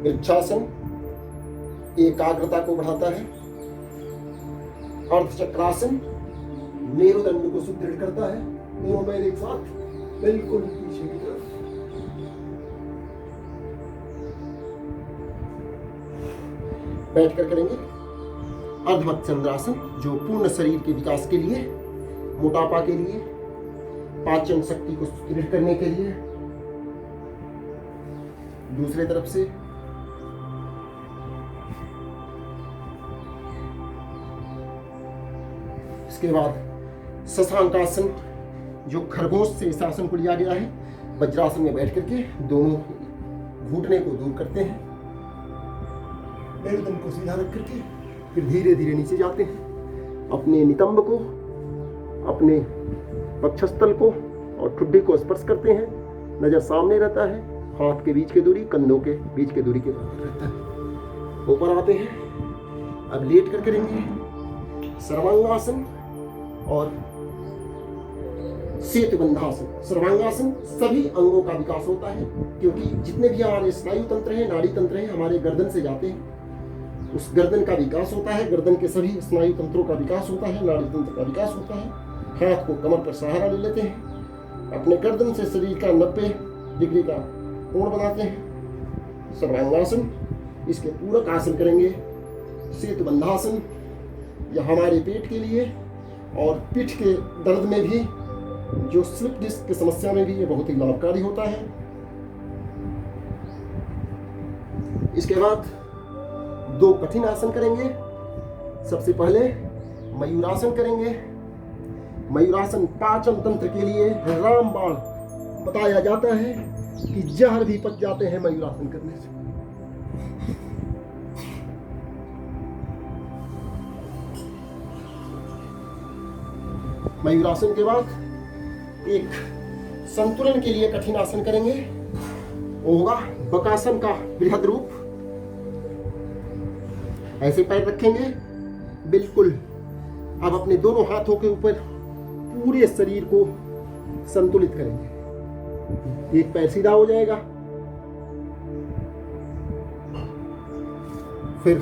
वृक्षासन एकाग्रता को बढ़ाता है। अर्धचक्रासन मेरुदंड को सुदृढ़ करता है। दोनों पैर एक साथ बिल्कुल पीछे की तरफ। बैठकर करेंगे अर्धमत्स्यंद्रासन, जो पूर्ण शरीर के विकास के लिए, मोटापा के लिए, पाचन शक्ति को सुदृढ़ करने के लिए। दूसरे तरफ से इसके बाद शशांकासन, जो खरगोश से इस आसन को लिया गया है। वज्रासन में बैठ करके दोनों घुटने को दूर करते हैं, मेरुदंड को सीधा रख करके फिर धीरे धीरे नीचे जाते हैं। अपने नितंब को, अपने वक्षस्थल को और ठुड्डी को स्पर्श करते हैं। नजर सामने रहता है, हाथ के बीच की दूरी कंधों के बीच की दूरी के बराबर रहता है। ऊपर आते हैं। अब लेट कर करेंगे सर्वांगासन और सेतुबंधासन। सर्वांगासन सभी अंगों का विकास होता है, क्योंकि जितने भी हमारे स्नायु तंत्र हैं, नाड़ी तंत्र हैं, हमारे गर्दन से जाते हैं। उस गर्दन का विकास होता है, गर्दन के सभी स्नायु तंत्रों का विकास होता है, नाड़ी तंत्र का विकास होता है। हाथ को कमर पर सहारा ले लेते हैं, अपने गर्दन से शरीर का 90 डिग्री का कोण बनाते हैं। सर्वांगासन। इसके पूरक आसन करेंगे सेतुबंधासन। यह हमारे पेट के लिए और पीठ के दर्द में भी, जो स्लिप डिस्क की समस्या में भी ये बहुत ही लाभकारी होता है। इसके बाद 2 कठिन आसन करेंगे। सबसे पहले मयूरासन करेंगे। मयूरासन पाचन तंत्र के लिए रामबाण बताया जाता है कि जहर भी पच जाते हैं मयूरासन करने से। मयूरासन के बाद एक संतुलन के लिए कठिन आसन करेंगे। वो होगा बकासन का बृहद रूप। ऐसे पैर रखेंगे बिल्कुल। अब अपने दोनों हाथों के ऊपर पूरे शरीर को संतुलित करेंगे। एक पैर सीधा हो जाएगा। फिर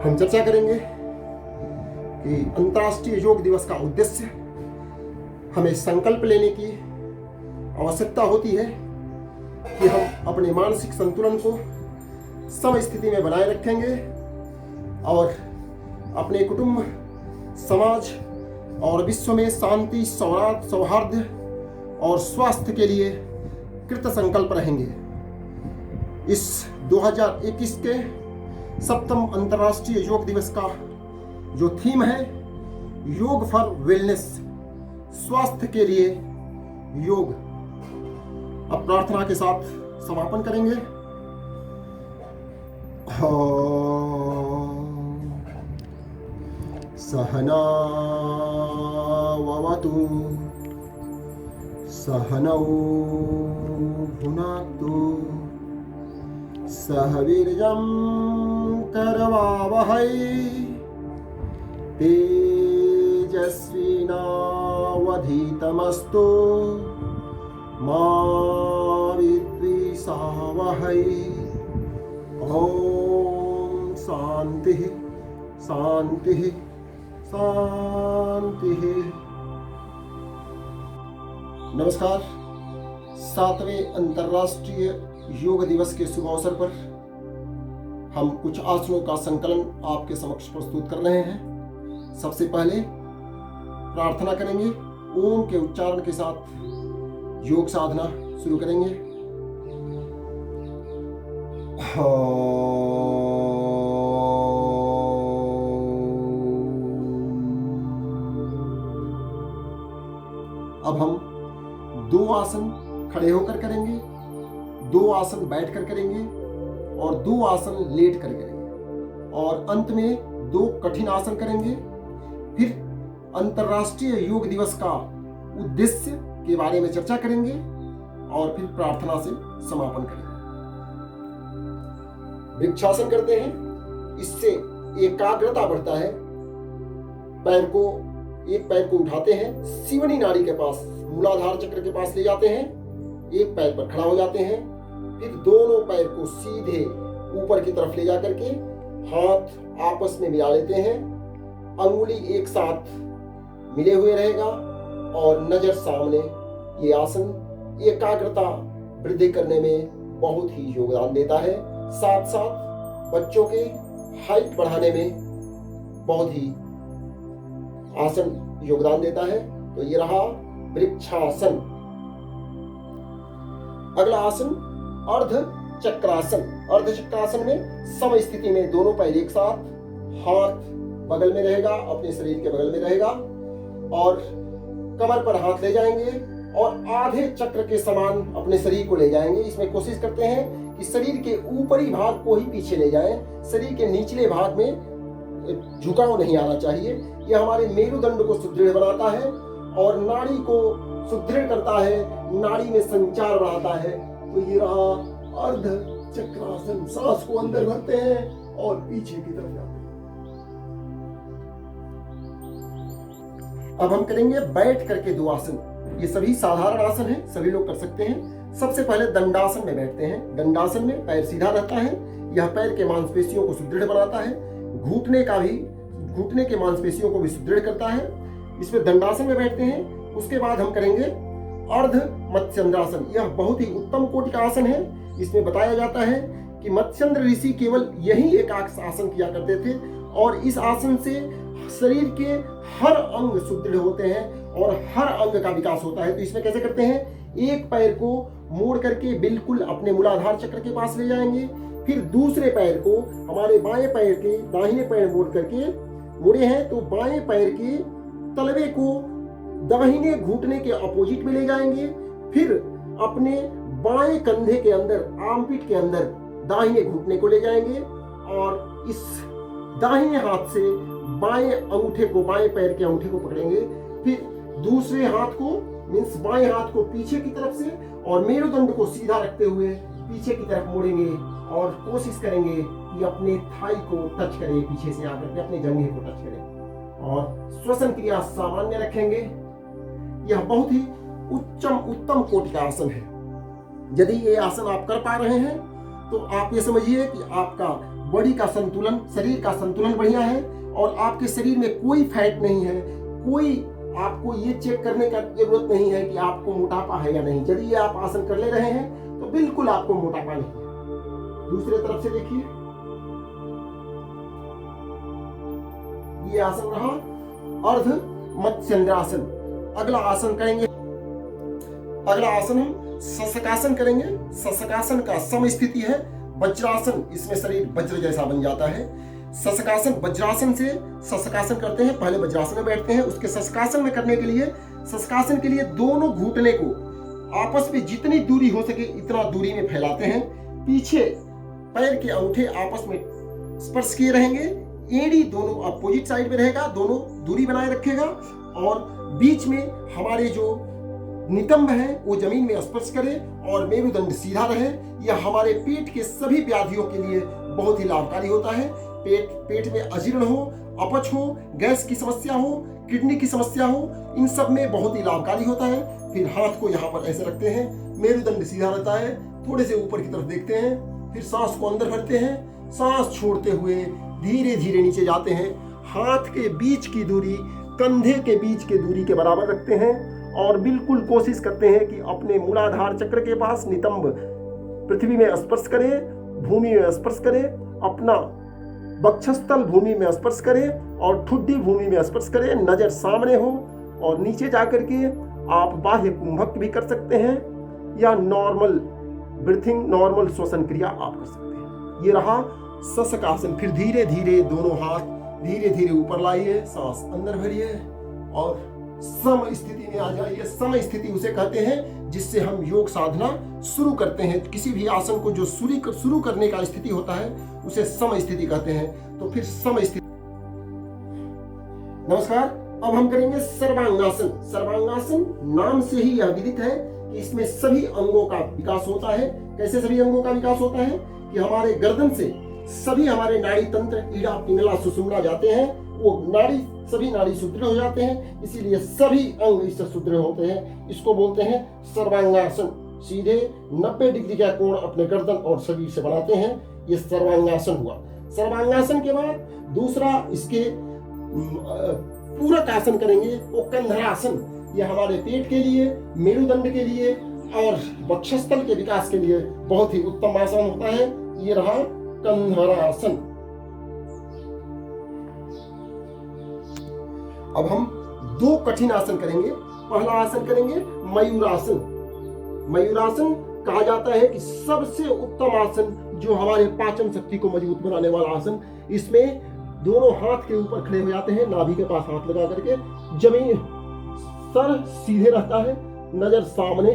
हम चर्चा करेंगे कि अंतर्राष्ट्रीय योग दिवस का उद्देश्य, हमें संकल्प लेने की आवश्यकता होती है कि हम अपने मानसिक संतुलन को समस्थिति में बनाए रखेंगे और अपने कुटुंब, समाज और विश्व में शांति, सौहार्द और स्वास्थ्य के लिए कृत संकल्प रहेंगे। इस 2021 के 7वें अंतर्राष्ट्रीय योग दिवस का जो थीम है, योग फॉर वेलनेस, स्वास्थ्य के लिए योग। अब प्रार्थना के साथ समापन करेंगे। सहना ववतु सहनौ भुनक्तु सह वीर्यं करवावहै तेजस्विनावधीतमस्तु मा विद्विषावहै। ओम शांति शांति शांति। नमस्कार। 7वें अंतर्राष्ट्रीय योग दिवस के शुभ अवसर पर हम कुछ आसनों का संकलन आपके समक्ष प्रस्तुत कर रहे हैं। सबसे पहले प्रार्थना करेंगे। ओम के उच्चारण के साथ योग साधना शुरू करेंगे। अब हम 2 आसन खड़े होकर करेंगे, 2 आसन बैठकर करेंगे और 2 आसन लेट कर करेंगे और अंत में 2 कठिन आसन करेंगे। फिर अंतर्राष्ट्रीय योग दिवस का उद्देश्य के बारे में चर्चा करेंगे और फिर प्रार्थना से समापन करेंगे। वृक्षासन करते हैं। इससे एकाग्रता बढ़ता है। एक पैर को उठाते हैं, सीवनी नाड़ी के पास, मूलाधार चक्र के पास ले जाते हैं। एक पैर पर खड़ा हो जाते हैं, फिर दोनों पैर को सीधे ऊपर की तरफ ले जा करके हाथ आपस में मिला लेते हैं, अंगुली एक साथ मिले हुए रहेगा और नजर सामने। ये आसन एकाग्रता वृद्धि करने में बहुत ही योगदान देता है, साथ साथ बच्चों के हाइट बढ़ाने में बहुत ही आसन योगदान देता है। तो ये रहा वृक्षासन। अगला आसन अर्ध चक्रासन। अर्ध चक्रासन में सम स्थिति में दोनों पैर एक साथ, हाथ बगल में रहेगा, अपने शरीर के बगल में रहेगा और कमर पर हाथ ले जाएंगे और आधे चक्र के समान अपने शरीर को ले जाएंगे। इसमें कोशिश करते हैं कि शरीर के ऊपरी भाग को ही पीछे ले जाएं, शरीर के निचले भाग में झुकाव नहीं आना चाहिए। यह हमारे मेरुदंड को सुदृढ़ बनाता है और नाड़ी को सुदृढ़ करता है, नाड़ी में संचार बढ़ाता है। तो ये रहा अर्ध चक्रासन। सांस को अंदर भरते हैं और पीछे की तरफ जाते हैं। अब हम करेंगे बैठ करके दो आसन। ये सभी साधारण आसन हैं, सभी लोग कर सकते हैं। सबसे पहले दंडासन में बैठते हैं। दंडासन में पैर सीधा रहता है, यह पैर के मांसपेशियों को सुदृढ़ बनाता है, घुटने के मांसपेशियों को भी सुदृढ़ करता है। इसमें दंडासन में बैठते हैं। उसके बाद हम करेंगे अर्ध मत्स्येंद्रासन। यह बहुत ही उत्तम कोटि का आसन है। इसमें बताया जाता है कि मत्स्येंद्र ऋषि केवल यही एक आसन किया करते थे और इस आसन से शरीर के हर अंग सुदृढ़ होते हैं और हर अंग का विकास होता है। तो इसमें कैसे करते हैं, एक पैर को मोड़ करके बिल्कुल अपने मूलाधार चक्र के पास ले जाएंगे, फिर दूसरे पैर को हमारे बाएं पैर के दाहिने पैर मोड़ करके मुड़े हैं तो बाएं पैर के तलवे को दाहिने घुटने के अपोजिट में ले जाएंगे, फिर अपने बाएं कंधे के अंदर, आर्मपिट के अंदर दाहिने घुटने को ले जाएंगे और इस दाहिने हाथ से बाएं अंगूठे को, बाएं पैर के अंगूठे को पकड़ेंगे, फिर दूसरे हाथ को मींस बाएं हाथ को पीछे की तरफ से और मेरुदंड को सीधा रखते हुए पीछे की तरफ मोड़ेंगे और कोशिश करेंगे कि अपने थाई को टच करें, पीछे से आकर के अपने जंघे को टच करें और श्वसन क्रिया सामान्य रखेंगे। यह बहुत ही उत्तम कोटि का आसन है। यदि ये आसन आप कर पा रहे हैं तो आप ये समझिए कि आपका बॉडी का संतुलन, शरीर का संतुलन बढ़िया है और आपके शरीर में कोई फैट नहीं है। कोई आपको ये चेक करने का जरूरत नहीं है कि आपको मोटापा है या नहीं। यदि ये आप आसन कर ले रहे हैं तो बिल्कुल आपको मोटापा नहीं है। दूसरे तरफ से देखिए, ये आसन रहा अर्ध मत्स्येंद्रासन। अगला आसन करेंगे, अगला आसन हम शशकासन करेंगे। शशकासन का सम स्थिति है वज्रासन। इसमें शरीर वज्र जैसा बन जाता है। शशकासन, वज्रासन से शशकासन करते हैं। पहले वज्रासन में बैठते हैं, उसके शशकासन में करने के लिए, शशकासन के लिए दोनों घुटने को आपस में जितनी दूरी हो सके इतना दूरी में फैलाते हैं। पीछे पैर के अंगूठे आपस में स्पर्श किए रहेंगे, एड़ी दोनों अपोजिट साइड में रहेगा, दोनों दूरी बनाए रखेगा और बीच में हमारे जो नितंब है वो जमीन में स्पर्श करे और मेरुदंड सीधा रहे। यह हमारे पेट के सभी व्याधियों के लिए बहुत ही लाभकारी होता है। पेट में अजीर्ण हो, अपच हो, गैस की समस्या हो, किडनी की समस्या हो, इन सब में बहुत ही लाभकारी होता है। फिर हाथ को यहाँ पर ऐसे रखते हैं, मेरुदंड सीधा रहता है, थोड़े से ऊपर की तरफ देखते हैं, फिर सांस को अंदर भरते हैं, सांस छोड़ते हुए धीरे धीरे नीचे जाते हैं। हाथ के बीच की दूरी कंधे के बीच के दूरी के बराबर रखते हैं और बिल्कुल कोशिश करते हैं कि अपने मूलाधार चक्र के पास नितंब पृथ्वी में स्पर्श करें, भूमि में स्पर्श करें, अपना वक्षस्थल भूमि में स्पर्श करें और ठुड्डी भूमि में स्पर्श करें, नजर सामने हो और नीचे जाकर के आप बाह्य कुंभक भी कर सकते हैं या नॉर्मल ब्रीथिंग, नॉर्मल श्वसन क्रिया आप कर सकते हैं। ये रहा शशकासन। फिर धीरे धीरे दोनों हाथ धीरे धीरे ऊपर लाइए, सांस अंदर भरिए और सम स्थिति में आ जाइए। सम स्थिति उसे कहते हैं जिससे हम योग साधना शुरू करते हैं। किसी भी आसन को जो शुरू करने का स्थिति होता है उसे सम स्थिति कहते हैं। तो फिर सम स्थिति। नमस्कार, अब हम करेंगे सर्वांगासन। सर्वांगासन नाम से ही यह विदित है कि इसमें सभी अंगों का विकास होता है। कैसे सभी अंगों का विकास होता है कि हमारे गर्दन से सभी हमारे नाड़ी तंत्र, ईड़ा, पिंगला, सुषुम्ना जाते हैं, वो सभी नाड़ी सुदृढ़ हो जाते हैं, इसीलिए सभी अंग इससे सुदृढ़ होते हैं। इसको बोलते हैं सर्वांगासन। सीधे 90 डिग्री का कोण अपने गर्दन और शरीर से बनाते हैं। ये सर्वांगासन हुआ। सर्वांगासन के बाद दूसरा इसके पूरक आसन करेंगे, वो कंधरासन। ये हमारे पेट के लिए, मेरुदंड के लिए और वक्षस्थल के विकास के लिए बहुत ही उत्तम आसन होता है। ये रहा कंधरासन। अब हम 2 कठिन आसन करेंगे। पहला आसन करेंगे मयूरासन। मयूरासन कहा जाता है कि सबसे उत्तम आसन, जो हमारे पाचन शक्ति को मजबूत बनाने वाला आसन। इसमें दोनों हाथ के ऊपर खड़े हो जाते हैं, नाभि के पास हाथ लगा करके, जमीन सर सीधे रहता है, नजर सामने।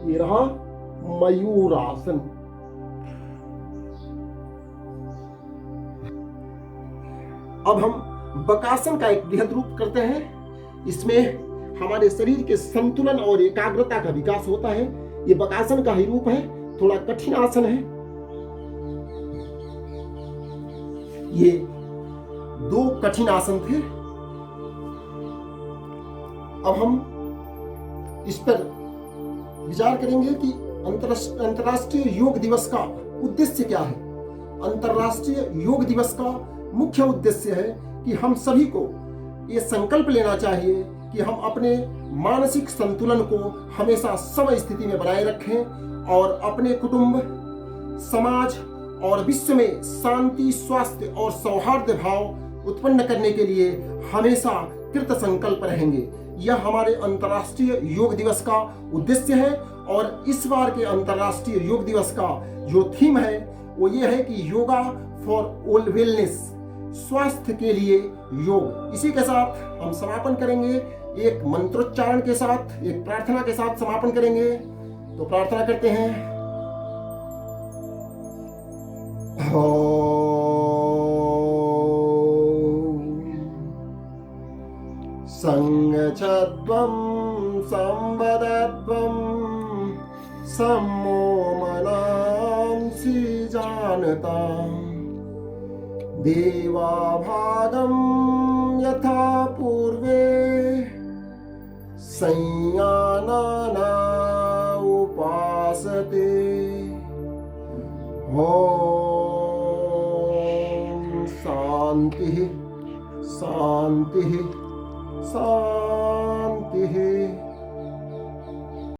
ये रहा मयूरासन। अब हम बकासन का एक बृहद रूप करते हैं। इसमें हमारे शरीर के संतुलन और एकाग्रता का विकास होता है। ये बकासन का ही रूप है, थोड़ा कठिन आसन है। ये 2 कठिन आसन थे। अब हम इस पर विचार करेंगे कि अंतर्राष्ट्रीय योग दिवस का उद्देश्य क्या है। अंतर्राष्ट्रीय योग दिवस का मुख्य उद्देश्य है कि हम सभी को ये संकल्प लेना चाहिए कि हम अपने मानसिक संतुलन को हमेशा सम स्थिति में बनाए रखें और अपने कुटुंब, समाज और विश्व में शांति, स्वास्थ्य और सौहार्द भाव उत्पन्न करने के लिए हमेशा कृत संकल्प रहेंगे। यह हमारे अंतर्राष्ट्रीय योग दिवस का उद्देश्य है। और इस बार के अंतर्राष्ट्रीय योग दिवस का जो थीम है वो ये है कि योगा फॉर वेलनेस, स्वास्थ्य के लिए योग। इसी के साथ हम समापन करेंगे, एक मंत्रोच्चारण के साथ, एक प्रार्थना के साथ समापन करेंगे। तो प्रार्थना करते हैं। संगच्छध्वं संवदध्वं सम्मो मनांसि जानताम् देवाभागं यथा पूर्वे संयानाना उपासते। ओम शांति शांति शांति।